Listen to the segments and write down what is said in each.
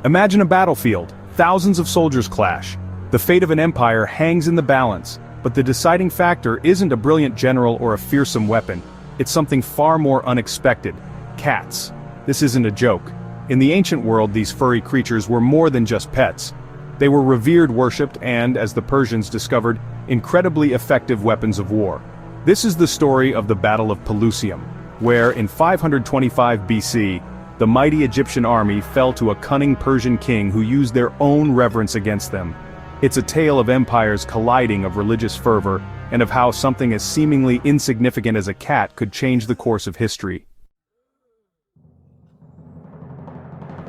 Imagine a battlefield, thousands of soldiers clash. The fate of an empire hangs in the balance, but the deciding factor isn't a brilliant general or a fearsome weapon. It's something far more unexpected: cats. This isn't a joke. In the ancient world, these furry creatures were more than just pets. They were revered, worshipped, and, as the Persians discovered, incredibly effective weapons of war. This is the story of the Battle of Pelusium, where, in 525 BC, the mighty Egyptian army fell to a cunning Persian king who used their own reverence against them. It's a tale of empires colliding, of religious fervor, and of how something as seemingly insignificant as a cat could change the course of history.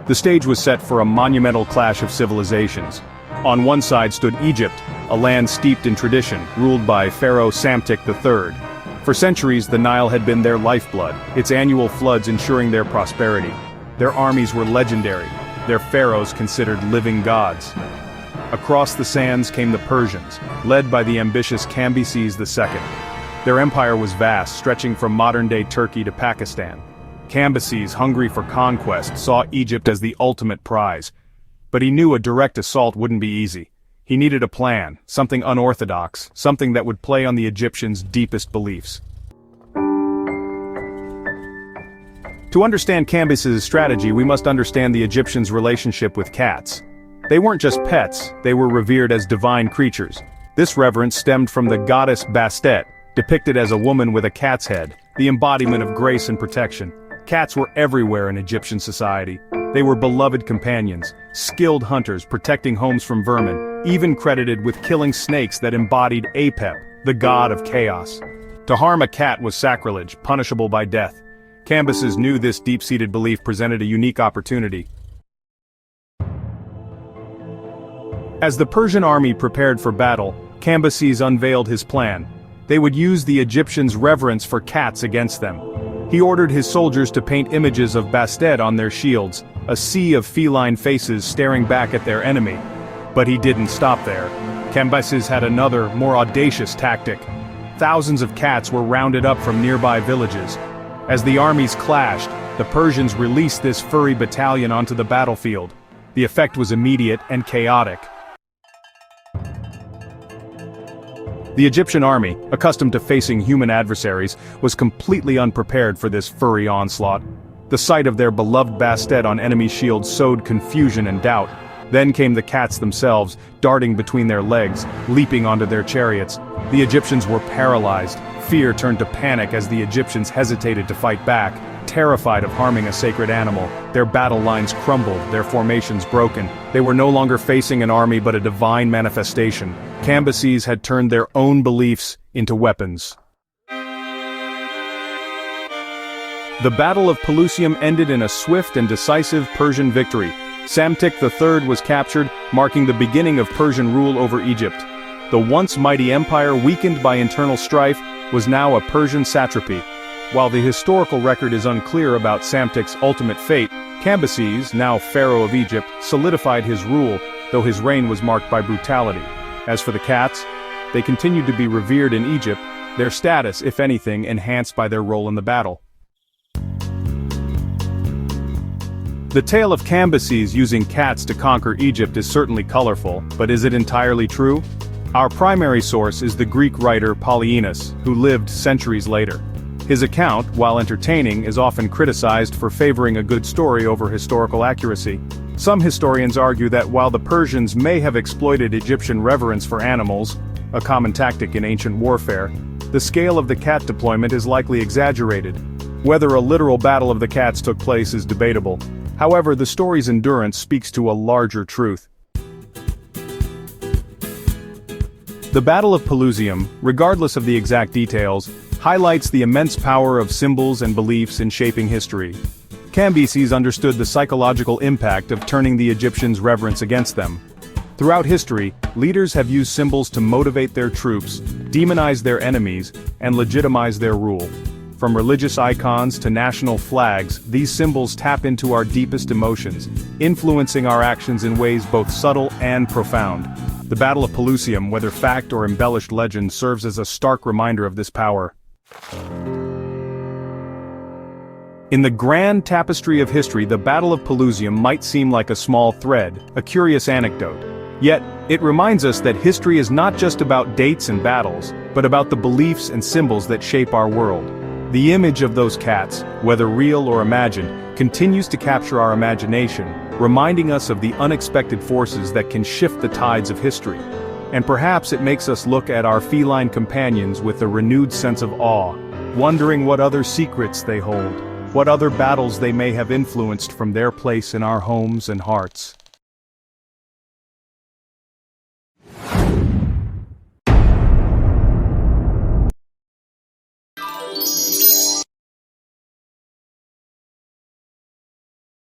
The stage was set for a monumental clash of civilizations. On one side stood Egypt, a land steeped in tradition, ruled by Pharaoh Psamtik III. For centuries, the Nile had been their lifeblood, its annual floods ensuring their prosperity. Their armies were legendary, their pharaohs considered living gods. Across the sands came the Persians, led by the ambitious Cambyses II. Their empire was vast, stretching from modern-day Turkey to Pakistan. Cambyses, hungry for conquest, saw Egypt as the ultimate prize. But he knew a direct assault wouldn't be easy. He needed a plan, something unorthodox, something that would play on the Egyptians' deepest beliefs. To understand Cambyses' strategy, we must understand the Egyptians' relationship with cats. They weren't just pets, they were revered as divine creatures. This reverence stemmed from the goddess Bastet, depicted as a woman with a cat's head, the embodiment of grace and protection. Cats were everywhere in Egyptian society. They were beloved companions, skilled hunters protecting homes from vermin, even credited with killing snakes that embodied Apep, the god of chaos. To harm a cat was sacrilege, punishable by death. Cambyses knew this deep-seated belief presented a unique opportunity. As the Persian army prepared for battle, Cambyses unveiled his plan. They would use the Egyptians' reverence for cats against them. He ordered his soldiers to paint images of Bastet on their shields, a sea of feline faces staring back at their enemy. But he didn't stop there. Cambyses had another, more audacious tactic. Thousands of cats were rounded up from nearby villages. As the armies clashed, the Persians released this furry battalion onto the battlefield. The effect was immediate and chaotic. The Egyptian army, accustomed to facing human adversaries, was completely unprepared for this furry onslaught. The sight of their beloved Bastet on enemy shields sowed confusion and doubt. Then came the cats themselves, darting between their legs, leaping onto their chariots. The Egyptians were paralyzed. Fear turned to panic as the Egyptians hesitated to fight back, terrified of harming a sacred animal. Their battle lines crumbled, their formations broken. They were no longer facing an army but a divine manifestation. Cambyses had turned their own beliefs into weapons. The Battle of Pelusium ended in a swift and decisive Persian victory. Psamtik III was captured, marking the beginning of Persian rule over Egypt. The once mighty empire, weakened by internal strife, was now a Persian satrapy. While the historical record is unclear about Psamtik's ultimate fate, Cambyses, now Pharaoh of Egypt, solidified his rule, though his reign was marked by brutality. As for the cats, they continued to be revered in Egypt, their status, if anything, enhanced by their role in the battle. The tale of Cambyses using cats to conquer Egypt is certainly colorful, but is it entirely true? Our primary source is the Greek writer Polyaenus, who lived centuries later. His account, while entertaining, is often criticized for favoring a good story over historical accuracy. Some historians argue that while the Persians may have exploited Egyptian reverence for animals, a common tactic in ancient warfare, the scale of the cat deployment is likely exaggerated. Whether a literal battle of the cats took place is debatable. However, the story's endurance speaks to a larger truth. The Battle of Pelusium, regardless of the exact details, highlights the immense power of symbols and beliefs in shaping history. Cambyses understood the psychological impact of turning the Egyptians' reverence against them. Throughout history, leaders have used symbols to motivate their troops, demonize their enemies, and legitimize their rule. From religious icons to national flags, these symbols tap into our deepest emotions, influencing our actions in ways both subtle and profound. The Battle of Pelusium, whether fact or embellished legend, serves as a stark reminder of this power. In the grand tapestry of history, the Battle of Pelusium might seem like a small thread, a curious anecdote. Yet, it reminds us that history is not just about dates and battles, but about the beliefs and symbols that shape our world. The image of those cats, whether real or imagined, continues to capture our imagination, reminding us of the unexpected forces that can shift the tides of history. And perhaps it makes us look at our feline companions with a renewed sense of awe, wondering what other secrets they hold, what other battles they may have influenced from their place in our homes and hearts.